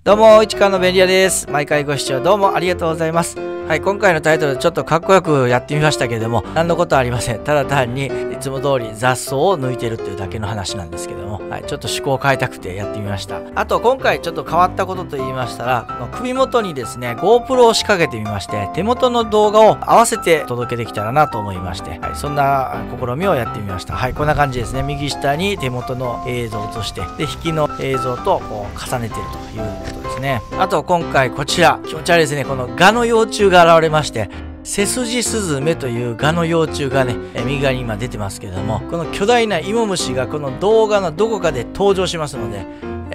どうも、市川の便利屋です。毎回ご視聴どうもありがとうございます。はい、今回のタイトルちょっとかっこよくやってみましたけれども、何のことはありません。ただ単にいつも通り雑草を抜いてるっていうだけの話なんですけども、はい、ちょっと趣向を変えたくてやってみました。あと今回ちょっと変わったことと言いましたら、首元にですね、GoPro を仕掛けてみまして、手元の動画を合わせて届けできたらなと思いまして、はい、そんな試みをやってみました。はい、こんな感じですね。右下に手元の映像を映して、で、引きの映像とこう重ねてるということですね。あと今回こちら、気持ち悪いですね。このガの幼虫が現れまして、セスジスズメというガの幼虫がね、右側に今出てますけれども、この巨大なイモムシがこの動画のどこかで登場しますので、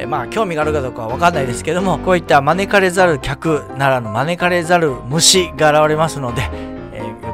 まあ興味があるかどうかは分かんないですけども、こういった招かれざる客ならぬ招かれざる虫が現れますので、よ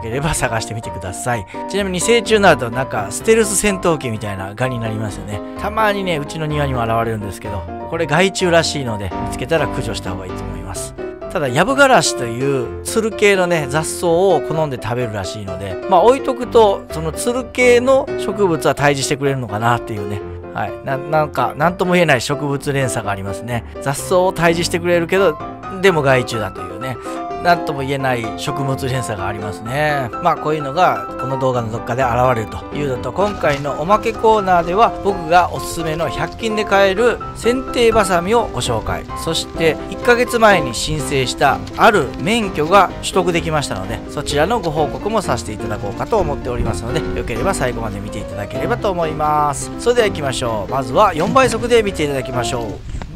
ければ探してみてください。ちなみに成虫になるとなんかステルス戦闘機みたいなガになりますよね。たまにね、うちの庭にも現れるんですけど、これ害虫らしいので見つけたら駆除した方がいいと思います。ただヤブガラシというツル系のね雑草を好んで食べるらしいので、まあ置いとくとそのツル系の植物は退治してくれるのかなっていうね、はい、なんか何とも言えない植物連鎖がありますね。雑草を退治してくれるけどでも害虫だというね、何とも言えない食物連鎖がありますね。まあこういうのがこの動画のどっかで現れるというのと、今回のおまけコーナーでは僕がおすすめの100均で買える剪定バサミをご紹介、そして1ヶ月前に申請したある免許が取得できましたので、そちらのご報告もさせていただこうかと思っておりますので、よければ最後まで見ていただければと思います。それでは行きましょう。まずは4倍速で見ていただきましょう。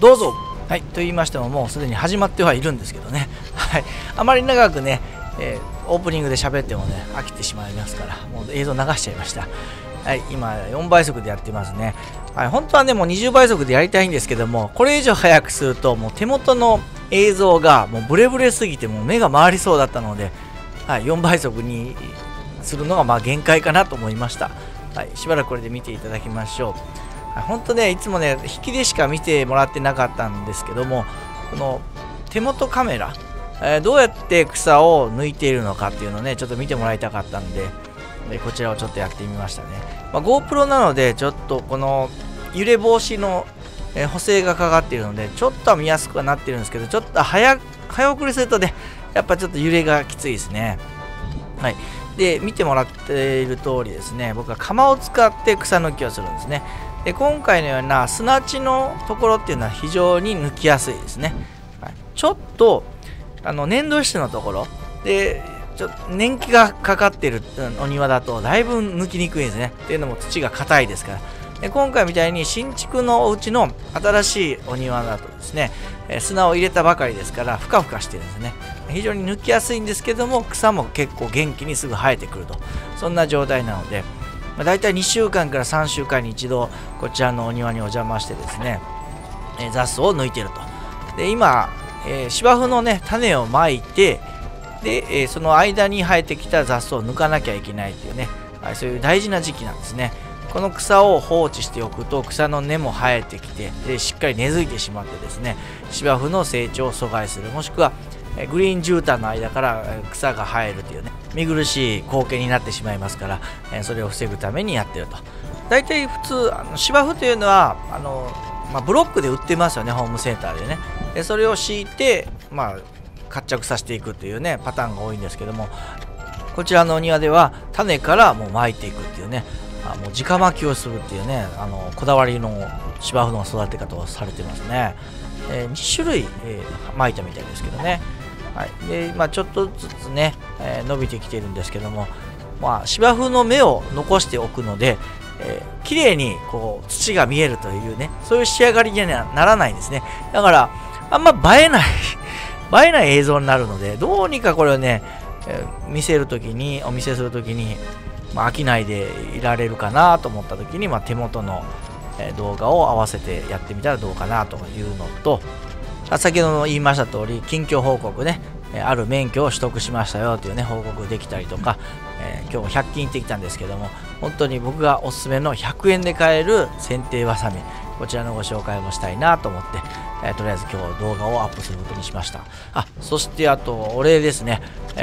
どうぞ。はい、と言いましてももうすでに始まってはいるんですけどね、はい、あまり長くね、オープニングで喋ってもね飽きてしまいますから、もう映像流しちゃいました。はい、今4倍速でやってますね。はい、本当はねもう20倍速でやりたいんですけども、これ以上早くするともう手元の映像がもうブレブレすぎてもう目が回りそうだったので、はい、4倍速にするのがまあ限界かなと思いました。はい、しばらくこれで見ていただきましょう。本当ね、いつもね、引きでしか見てもらってなかったんですけども、この手元カメラ、どうやって草を抜いているのかっていうのをね、ちょっと見てもらいたかったんで、こちらをちょっとやってみましたね。GoPro なので、ちょっとこの揺れ防止の、補正がかかっているので、ちょっとは見やすくはなってるんですけど、ちょっと早送りするとね、やっぱちょっと揺れがきついですね。はい。で、見てもらっている通りですね、僕は鎌を使って草抜きをするんですね。で今回のような砂地のところっていうのは非常に抜きやすいですね。はい、ちょっと粘土質のところで年季がかかっているお庭だとだいぶ抜きにくいですね。っていうのも土が硬いですから。で今回みたいに新築のお家の新しいお庭だとですね、砂を入れたばかりですからふかふかしてるんですね。非常に抜きやすいんですけども、草も結構元気にすぐ生えてくると、そんな状態なので、だいたい2週間から3週間に一度こちらのお庭にお邪魔してですね、雑草を抜いていると。で今、芝生のね種をまいて、で、その間に生えてきた雑草を抜かなきゃいけないっていうね、そういう大事な時期なんですね。この草を放置しておくと草の根も生えてきて、でしっかり根付いてしまってですね、芝生の成長を阻害する、もしくはグリーン絨毯の間から草が生えるというね、見苦しい光景になってしまいますから、それを防ぐためにやってると。大体普通芝生というのはブロックで売ってますよね、ホームセンターでね。でそれを敷いて、活着させていくというねパターンが多いんですけども、こちらのお庭では種からもう巻いていくっていうね、もう直巻きをするっていうね、こだわりの芝生の育て方をされてますね。2種類、巻いたみたいですけどね。はい、でちょっとずつね、伸びてきてるんですけども、芝生の芽を残しておくので、綺麗にこう土が見えるというね、そういう仕上がりにはならないんですね。だからあんま映えない映像になるので、どうにかこれをね、お見せするときに、飽きないでいられるかなと思ったときに、手元の動画を合わせてやってみたらどうかなというのと、先ほども言いました通り近況報告ね、ある免許を取得しましたよというね報告できたりとか、今日も100均行ってきたんですけども、本当に僕がおすすめの100円で買える剪定バサミ、こちらのご紹介もしたいなと思って、とりあえず今日動画をアップすることにしました。そしてあとお礼ですね、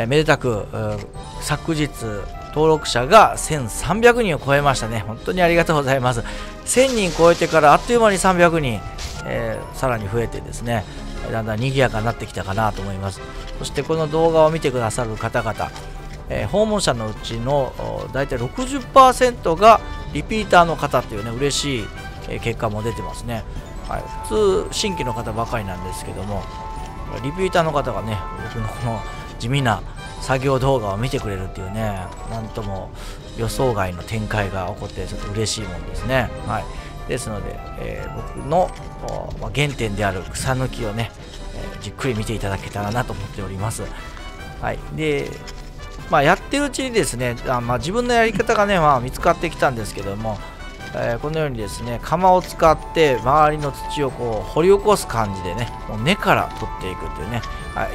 めでたく昨日登録者が1300人を超えましたね。本当にありがとうございます。1000人超えてからあっという間に300人さらに増えてですね、だんだん賑やかになってきたかなと思います。そしてこの動画を見てくださる方々、訪問者のうちのだいたい 60% がリピーターの方っていうね、嬉しい結果も出てますね。はい、普通新規の方ばかりなんですけども、リピーターの方がね、僕のこの地味な作業動画を見てくれるっていうね、なんとも予想外の展開が起こってちょっと嬉しいもんですね。はい、ですので、僕の原点である草抜きをね、じっくり見ていただけたらなと思っております。はい、で、やってるうちにですね、自分のやり方がね、見つかってきたんですけども、このようにですね、釜を使って周りの土をこう掘り起こす感じでね、もう根から取っていくっていうね、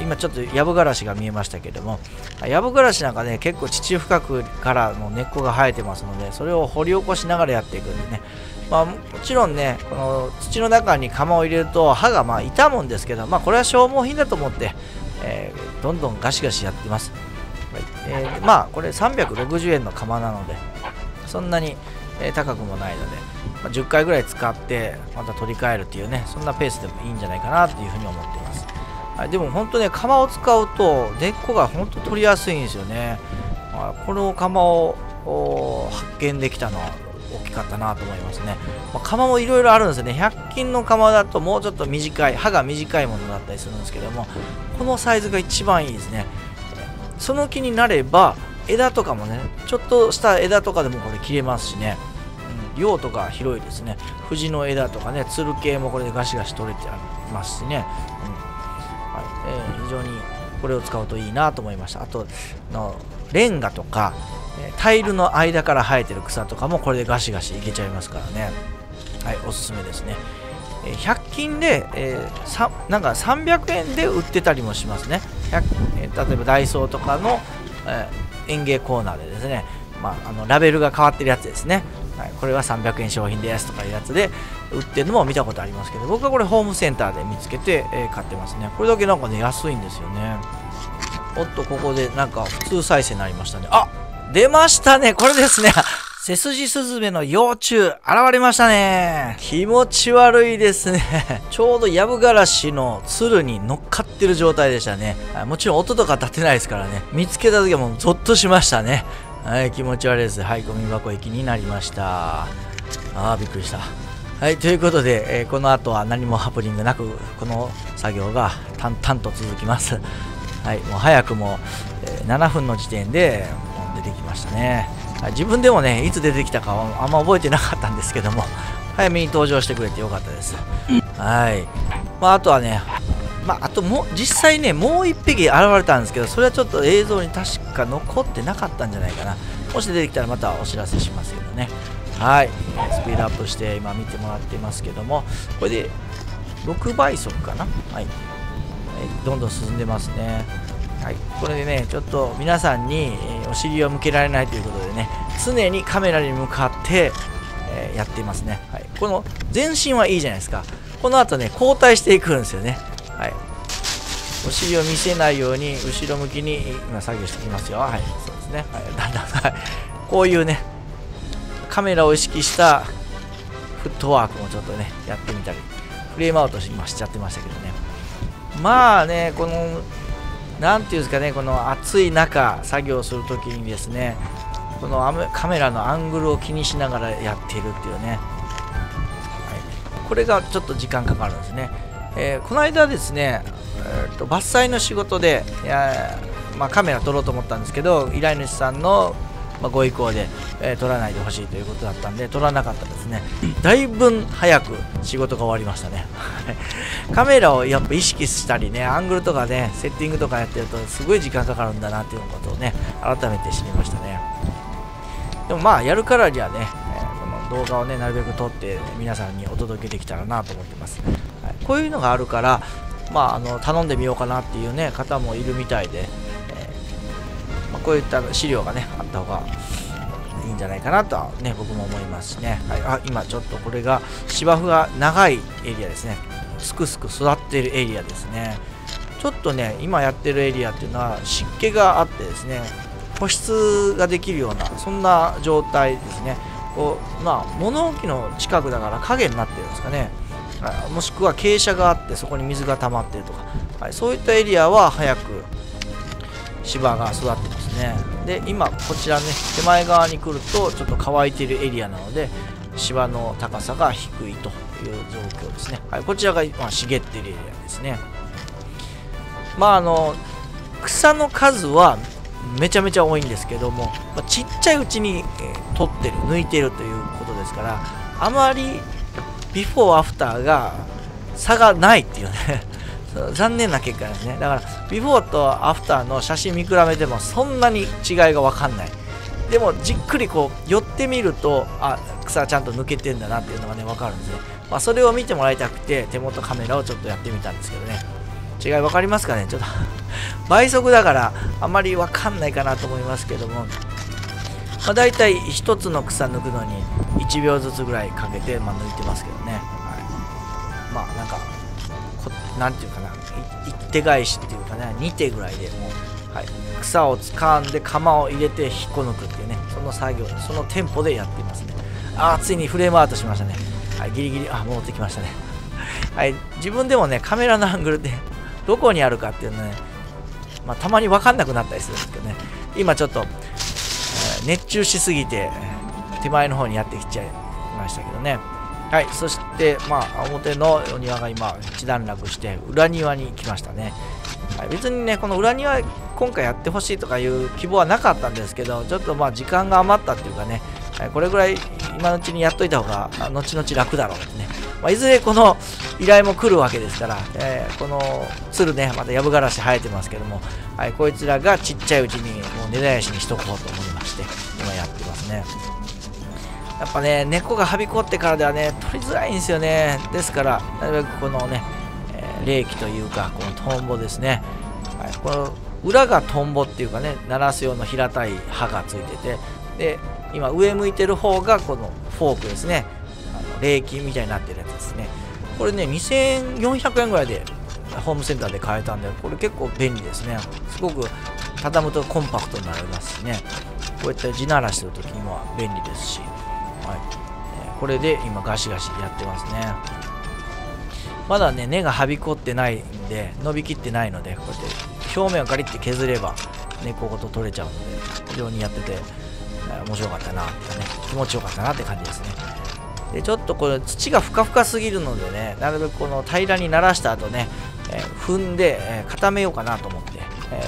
今ちょっとヤブガラシが見えましたけども、ヤブガラシなんかね、結構地中深くからの根っこが生えてますので、それを掘り起こしながらやっていくんでね、もちろんね、この土の中に釜を入れると刃が傷むんですけど、これは消耗品だと思って、どんどんガシガシやってます。これ360円の釜なので、そんなに高くもないので、10回ぐらい使ってまた取り替えるっていうね、そんなペースでもいいんじゃないかなというふうに思っています。でも本当ね、釜を使うと根っこが本当取りやすいんですよね。この釜を発見できたのは大きかったなと思いますね。釜もいろいろあるんですよね。100均の釜だともうちょっと短い、刃が短いものだったりするんですけども、このサイズが一番いいですね。その気になれば枝とかもね、ちょっとした枝とかでもこれ切れますしね、用途が広いですね。藤の枝とかね、つる系もこれでガシガシ取れてますしね、非常にこれを使うといいなと思いました。あとレンガとかタイルの間から生えてる草とかもこれでガシガシいけちゃいますからね。はい、おすすめですね。100均で、なんか300円で売ってたりもしますね。例えばダイソーとかの、園芸コーナーでですね、ラベルが変わってるやつですね。はい、これは300円商品ですとかいうやつで売ってるのも見たことありますけど、僕はこれホームセンターで見つけて、買ってますね。これだけなんかね、安いんですよね。おっと、ここでなんか普通再生になりましたね。あ、出ましたね。これですね。背筋スズメの幼虫、現れましたね。気持ち悪いですね。ちょうどヤブガラシのつるに乗っかってる状態でしたね。もちろん音とか立てないですからね。見つけた時はもうゾッとしましたね。はい、気持ち悪いです。はい、ゴミ箱行きになりました。びっくりした。はい、ということで、この後は何もハプニングなく、この作業が淡々と続きます。はい、もう早くも、7分の時点でもう出てきましたね。自分でもね、いつ出てきたかはあんま覚えてなかったんですけども、早めに登場してくれてよかったです。はい。あとはね、あと実際ね、もう1匹現れたんですけど、それはちょっと映像に確か残ってなかったんじゃないかな。もし出てきたらまたお知らせしますけどね。はい。スピードアップして今見てもらってますけども、これで6倍速かな。はい。どんどん進んでますね。はい、これでね、ちょっと皆さんに、お尻を向けられないということでね、常にカメラに向かって、やっていますね。はい、この前進はいいじゃないですか。この後ね、交代していくんですよね。はい、お尻を見せないように後ろ向きに今作業してきますよ。はい、そうですね。はい、だんだん、はい、こういうね、カメラを意識したフットワークもちょっとね、やってみたり、フレームアウト今しちゃってましたけどね。このなんていうんですかね、この暑い中作業するときにですね、このカメラのアングルを気にしながらやっているっていうね、はい、これがちょっと時間かかるんですね。この間ですね、伐採の仕事でカメラ撮ろうと思ったんですけど、依頼主さんのご意向で、撮らないでほしいということだったんで撮らなかったですね。だいぶ早く仕事が終わりましたね。カメラをやっぱ意識したりね、アングルとかね、セッティングとかやってるとすごい時間かかるんだなっていうことをね、改めて知りましたね。でもやるからにはね、この動画をね、なるべく撮って皆さんにお届けできたらなと思ってます。はい、こういうのがあるから頼んでみようかなっていうね方もいるみたいで、こういった資料がねあった方がいいんじゃないかなとはね、僕も思いますしね。はい、今ちょっとこれが芝生が長いエリアですね。すくすく育っているエリアですね。ちょっとね、今やってるエリアっていうのは湿気があってですね、保湿ができるようなそんな状態ですね。物置の近くだから影になってるんですかね。もしくは傾斜があってそこに水が溜まってるとか、そういったエリアは早く芝が育ってますね。で今こちらね手前側に来るとちょっと乾いているエリアなので芝の高さが低いという状況ですね。こちらが茂っているエリアですね。草の数はめちゃめちゃ多いんですけども、ちっちゃいうちに、取ってる抜いてるということですから、あまりビフォーアフターが差がないっていうね残念な結果ですね。だからビフォーとアフターの写真見比べてもそんなに違いが分かんない。でもじっくりこう寄ってみると草ちゃんと抜けてんだなっていうのがね分かるんですね。それを見てもらいたくて手元カメラをちょっとやってみたんですけどね、違い分かりますかね。ちょっと倍速だからあまり分かんないかなと思いますけども、だいたい1つの草抜くのに1秒ずつぐらいかけて、抜いてますけどね。なんかなんていうかな、1手返しっていうかね、2手ぐらいでもう、草を掴んで鎌を入れて引っこ抜くっていうね、その作業、そのテンポでやっていますね。ついにフレームアウトしましたね。ギリギリ戻ってきましたね。自分でもねカメラのアングルでどこにあるかっていうのね、たまに分かんなくなったりするんですけどね、今ちょっと、熱中しすぎて手前の方にやってきちゃいましたけどね。そして、表のお庭が今一段落して裏庭に来ましたね。別にねこの裏庭今回やってほしいとかいう希望はなかったんですけど、ちょっと時間が余ったっていうかね、これぐらい今のうちにやっといた方が後々楽だろうってね、いずれこの依頼も来るわけですから、この鶴ねまたヤブガラシ生えてますけども、こいつらがちっちゃいうちにもう根絶やしにしとこうと思いまして今やってますね。やっぱね根っこがはびこってからではね取りづらいんですよね。ですからなるべくこのね、冷気というかこのトンボですね、この裏がトンボっていうかね鳴らす用の平たい刃がついてて、で今上向いてる方がこのフォークですね、冷気みたいになってるやつですね。これね2400円ぐらいでホームセンターで買えたんで、これ結構便利ですね。すごく畳むとコンパクトになりますしね、こういった地ならしてる時にも便利ですし、これで今ガシガシやってますね。まだね根がはびこってないんで伸びきってないので、こうやって表面をガリッて削れば根っこごと取れちゃうので非常にやってて面白かったなってね、気持ちよかったなって感じですね。でちょっとこれ土がふかふかすぎるのでね、なるべくこの平らにならした後ね、踏んで、固めようかなと思って、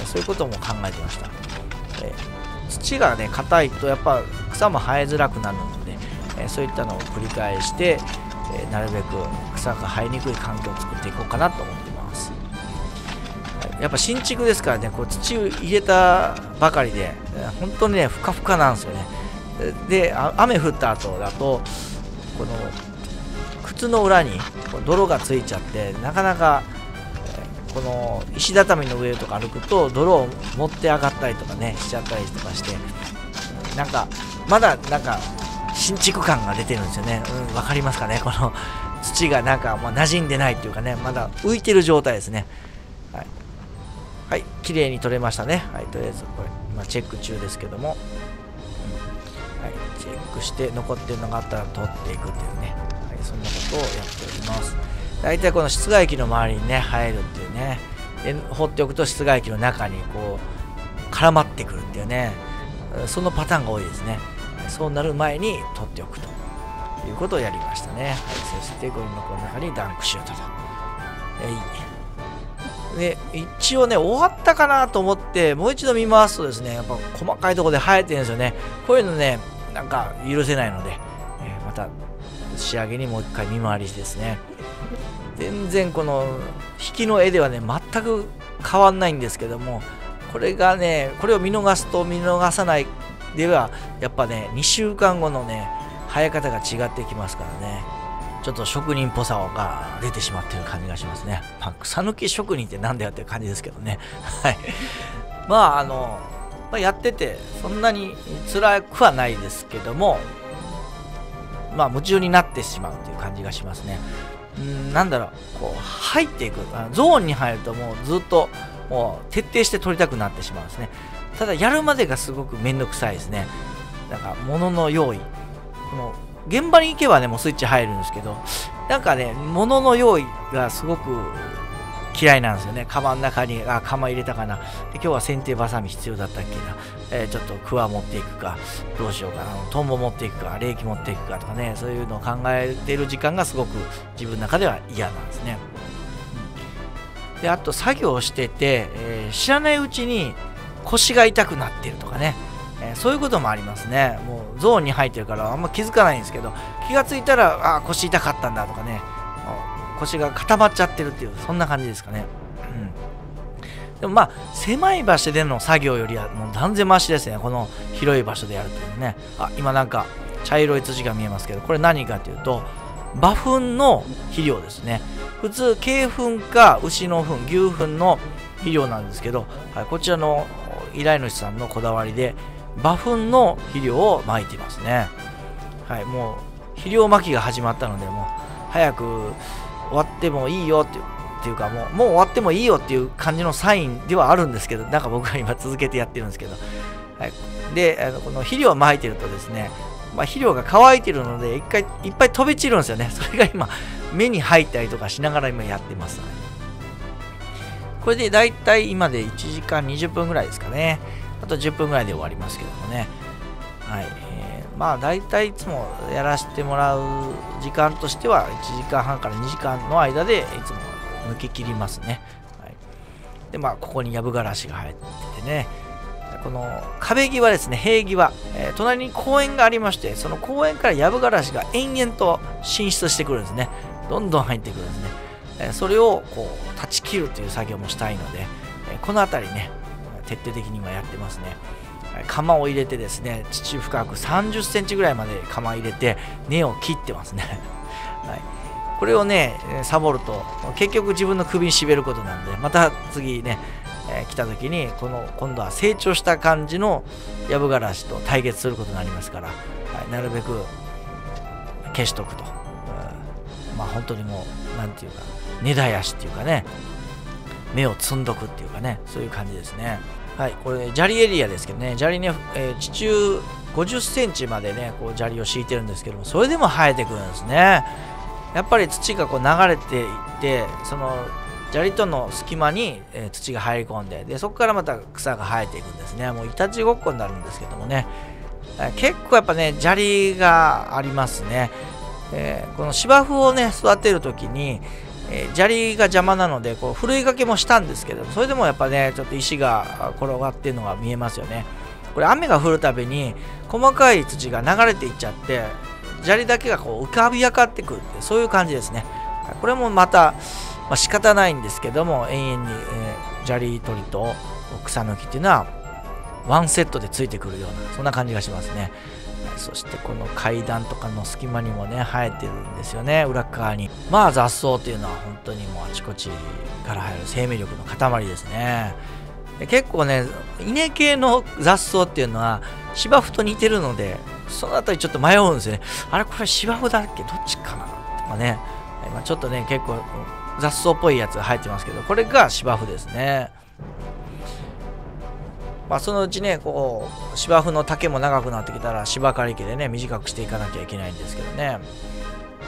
そういうことも考えてました。土がね硬いとやっぱ草も生えづらくなるので、そういったのを繰り返して、なるべく草が生えにくい環境を作っていこうかなと思ってます。やっぱ新築ですからね、こう土を入れたばかりで本当にねふかふかなんですよね。で雨降った後だとこの靴の裏に泥がついちゃって、なかなかこの石畳の上とか歩くと泥を持って上がったりとかねしちゃったりとかして、なんかまだなんか新築感が出てるんですよね。わかりますかね、この土がなんか馴染んでないっていうかね、まだ浮いてる状態ですね。綺麗に取れましたね。とりあえずこれ今チェック中ですけども、チェックして残ってるのがあったら取っていくっていうね、そんなことをやっております。大体この室外機の周りにね生えるっていうね、で放っておくと室外機の中にこう絡まってくるっていうね、そのパターンが多いですね。そうなる前に取っておくということをやりましたね。そしてゴミ箱の中にダンクシュートと。で一応ね終わったかなと思ってもう一度見回すとですね、やっぱ細かいところで生えてるんですよね。こういうのねなんか許せないので、また仕上げにもう一回見回りしてですね、全然この引きの絵ではね全く変わんないんですけども、これがねこれを見逃すと見逃さないではやっぱね2週間後のね生え方が違ってきますからね、ちょっと職人っぽさが出てしまってる感じがしますね。草抜き職人ってなんだよっていう感じですけどね。やっててそんなに辛くはないですけども、夢中になってしまうという感じがしますね。なんだろう、こう入っていくゾーンに入るともうずっともう徹底して取りたくなってしまうんですね。ただやるまでがすごくめんどくさいですね。なんか物の用意、この現場に行けばねもうスイッチ入るんですけど、なんかね、物の用意がすごく嫌いなんですよね。カバンの中に、釜入れたかな。で今日は剪定バサミ必要だったっけな。ちょっとクワ持っていくか、どうしようかな。トンボ持っていくか、冷気持っていくかとかね、そういうのを考えている時間がすごく自分の中では嫌なんですね。で、あと作業をしてて、知らないうちに腰が痛くなってるとかね。そういうこともありますね。もうゾーンに入ってるからあんま気づかないんですけど、気がついたら、腰痛かったんだとかね。腰が固まっちゃってるっていう、そんな感じですかね。でもまあ狭い場所での作業よりはもう断然マシですね。この広い場所でやるというね。今なんか茶色い土が見えますけど、これ何かというと馬糞の肥料ですね。普通鶏糞か牛の糞、牛糞の肥料なんですけど、こちらの依頼主さんのこだわりで馬糞の肥料をまいていますね。もう肥料まきが始まったので、もう早く終わってもいいよっていうか、もう終わってもいいよっていう感じのサインではあるんですけど、なんか僕は今続けてやってるんですけど、でこの肥料をまいてるとですね、肥料が乾いてるのでいっぱい飛び散るんですよね。それが今目に入ったりとかしながら今やってます。これでだいたい今で1時間20分ぐらいですかね。あと10分ぐらいで終わりますけどもね。だいたいいつもやらせてもらう時間としては1時間半から2時間の間でいつも抜け切りますね。でここにヤブガラシが入っててね、この壁際ですね、塀際、隣に公園がありまして、その公園からヤブガラシが延々と進出してくるんですね。どんどん入ってくるんですね。それをこう断ち切るという作業もしたいので、この辺りね徹底的に今やってますね。釜を入れてですね、地中深く30センチぐらいまで釜入れて根を切ってますね。これをねサボると結局自分の首に絞めることなんで、また次ね、来た時に今度は成長した感じのヤブガラシと対決することになりますから、なるべく消しとくと、本当にもうなんていうか根絶やしっていうかね、芽を摘んどくっていうかね、そういう感じですね。これ砂利エリアですけどね、砂利ね、地中50センチまでねこう砂利を敷いてるんですけども、それでも生えてくるんですね。やっぱり土がこう流れていって、その砂利との隙間に、土が入り込んで、そこからまた草が生えていくんですね。もういたちごっこになるんですけどもね、結構やっぱね砂利がありますね。この芝生をね育てるときに、砂利が邪魔なのでこうふるい掛けもしたんですけど、それでもやっぱねちょっと石が転がってるのが見えますよね。これ雨が降るたびに細かい土が流れていっちゃって、砂利だけがこう浮かび上がってくるって、そういう感じですね。これもまた、仕方ないんですけども、延々に、砂利取りと草抜きっていうのはワンセットでついてくるような、そんな感じがしますね。そしてこの階段とかの隙間にもね生えてるんですよね、裏側に。雑草っていうのは本当にもうあちこちから生える生命力の塊ですね。結構ね稲系の雑草っていうのは芝生と似てるので、そのあたりちょっと迷うんですよね。あれこれ芝生だっけ、どっちかなとかね、ちょっとね結構雑草っぽいやつが生えてますけど、これが芝生ですね。そのうちねこう芝生の丈も長くなってきたら芝刈り機でね短くしていかなきゃいけないんですけどね。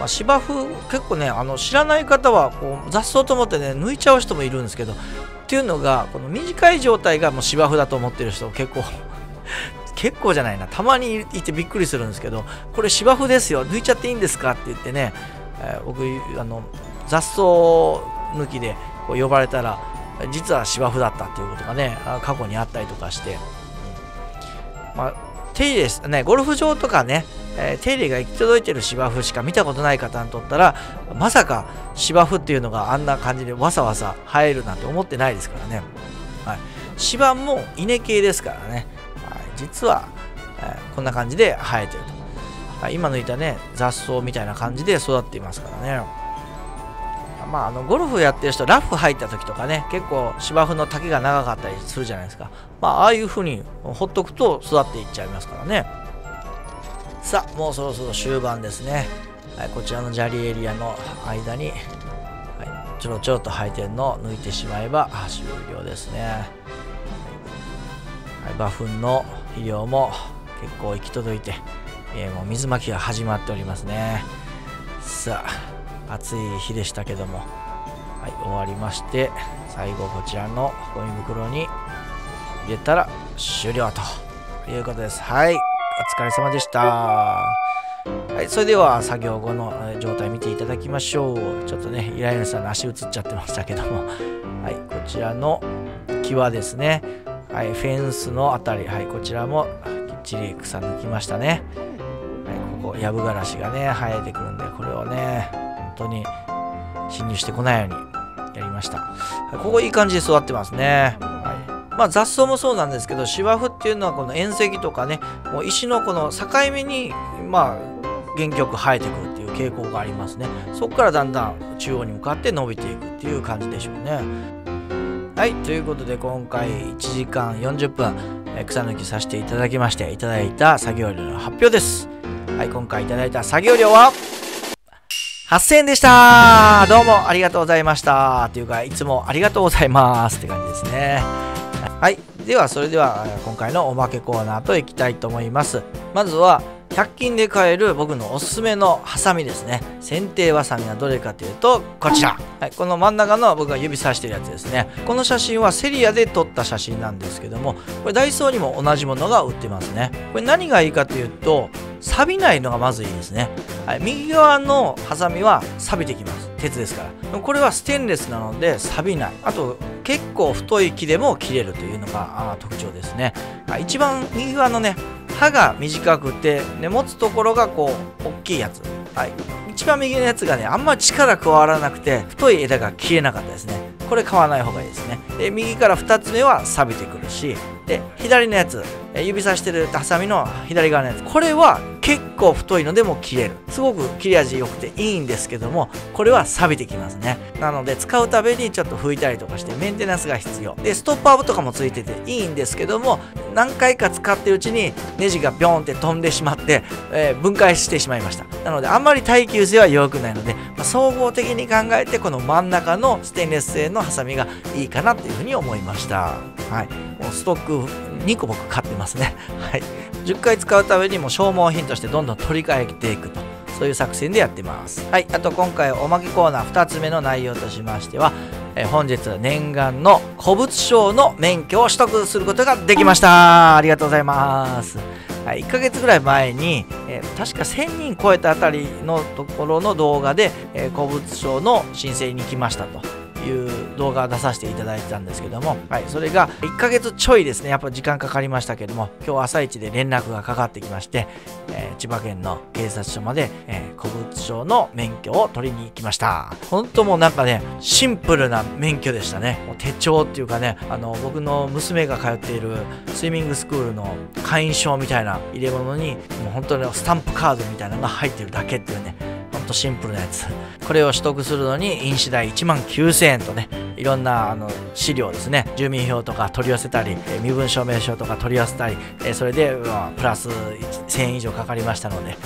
芝生結構ね知らない方はこう雑草と思ってね抜いちゃう人もいるんですけど、っていうのがこの短い状態がもう芝生だと思ってる人結構結構じゃないな、たまにいてびっくりするんですけど、これ芝生ですよ、抜いちゃっていいんですかって言ってね、僕雑草抜きでこう呼ばれたら実は芝生だったっていうことがね過去にあったりとかして、手入れですね、ゴルフ場とかね、手入れが行き届いてる芝生しか見たことない方にとったら、まさか芝生っていうのがあんな感じでわさわさ生えるなんて思ってないですからね。芝も稲系ですからね、実は、こんな感じで生えてると、今抜いたね雑草みたいな感じで育っていますからね。ゴルフやってる人ラフ入った時とかね結構芝生の丈が長かったりするじゃないですか。ああいう風にほっとくと育っていっちゃいますからね。さあもうそろそろ終盤ですね。こちらの砂利エリアの間に、ちょろちょろと生えてるのを抜いてしまえば終了ですね。馬糞の肥料も結構行き届いて、もう水まきが始まっておりますね。さあ暑い日でしたけども、はい、終わりまして、最後こちらのゴミ袋に入れたら終了ということです。はい、お疲れ様でした。はい、それでは作業後の状態見ていただきましょう。ちょっとね、依頼主さんの足映っちゃってましたけども、はい、こちらの際ですね、はい、フェンスのあたり、はい、こちらもきっちり草抜きましたね。はい、ここ、ヤブガラシがね、生えてくるんで、これをね、本当に侵入してこないようにやりました。はい、ここいい感じで育ってますね。はい、まあ雑草もそうなんですけど、芝生っていうのはこの縁石とかね、もう石のこの境目に、まあ、元気よく生えてくるっていう傾向がありますね。そこからだんだん中央に向かって伸びていくっていう感じでしょうね。はい、ということで今回1時間40分草抜きさせていただきまして、いただいた作業量の発表です。はい、今回いただいた作業量は8000円でした。どうもありがとうございました。というか、いつもありがとうございますって感じですね。はい、ではそれでは今回のおまけコーナーといきたいと思います。まずは100均で買える僕のおすすめのハサミですね。剪定ハサミはどれかというとこちら、はい、この真ん中の僕が指さしてるやつですね。この写真はセリアで撮った写真なんですけども、これダイソーにも同じものが売ってますね。これ何がいいかというと、錆びないのがまずいいですね。はい、右側のハサミは錆びてきます。鉄ですから。これはステンレスなので錆びない。あと結構太い木でも切れるというのが特徴ですね。はい、一番右側のね、刃が短くて、ね、持つところがこう大きいやつ、はい、一番右のやつがね、あんまり力加わらなくて太い枝が切れなかったですね。これ買わない方がいいですね。で、右から2つ目は錆びてくるし、で左のやつ、指さしてるハサミの左側のやつ、これは結構太いのでも切れる。すごく切れ味良くていいんですけども、これは錆びてきますね。なので使うたびにちょっと拭いたりとかしてメンテナンスが必要で、ストッパーとかもついてていいんですけども、何回か使ってるうちにネジがビョーンって飛んでしまって、分解してしまいました。なのであんまり耐久性は良くないので、総合的に考えてこの真ん中のステンレス製のハサミがいいかなっていうふうに思いました。はい、もうストック2個僕買ってますね。はい、10回使うためにも消耗品としてどんどん取り替えていくと、そういう作戦でやってます。はい、あと今回おまけコーナー2つ目の内容としましては、本日念願の古物商の免許を取得することができました。ありがとうございます。はい、1ヶ月ぐらい前に、確か1000人超えたあたりのところの動画で、古物商の申請に来ましたという動画を出させていただいてたんですけども、はい、それが1ヶ月ちょいですね。やっぱ時間かかりましたけども、今日朝一で連絡がかかってきまして、千葉県の警察署まで、古物商の免許を取りに行きました。本当もうなんかね、シンプルな免許でしたね。もう手帳っていうかね、僕の娘が通っているスイミングスクールの会員証みたいな入れ物に、もう本当にスタンプカードみたいなのが入ってるだけっていうね、ほんとシンプルなやつ。これを取得するのに印紙代19000円とね、いろんな資料ですね、住民票とか取り寄せたり、身分証明書とか取り寄せたり、それで、プラス1000円以上かかりましたので、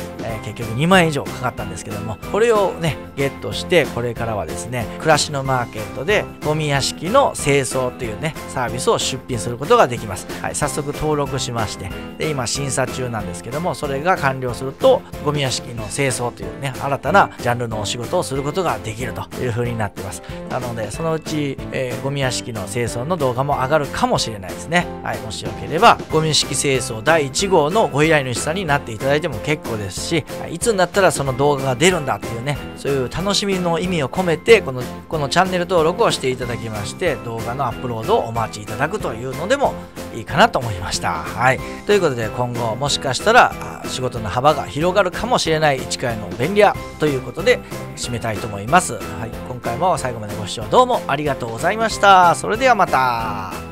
結局2万円以上かかったんですけども、これをねゲットして、これからはですね、暮らしのマーケットでゴミ屋敷の清掃というねサービスを出品することができます。はい、早速登録しまして、で今審査中なんですけども、それが完了するとゴミ屋敷の清掃というね新たなジャンルのお仕事をすることができるという風になってます。なのでそのうち、ゴミ屋敷の清掃の動画も上がるかもしれないですね。はい、もしよければゴミ屋敷清掃第1号のご依頼主さんになっていただいても結構ですし、いつになったらその動画が出るんだっていうね、そういう楽しみの意味を込めてこのチャンネル登録をしていただきまして、動画のアップロードをお待ちいただくというのでもいいかなと思いました。はい、ということで今後もしかしたら仕事の幅が広がるかもしれない市川の便利屋ということで締めたいと思います。はい、今回も最後までご視聴どうもありがとうございました。それではまた。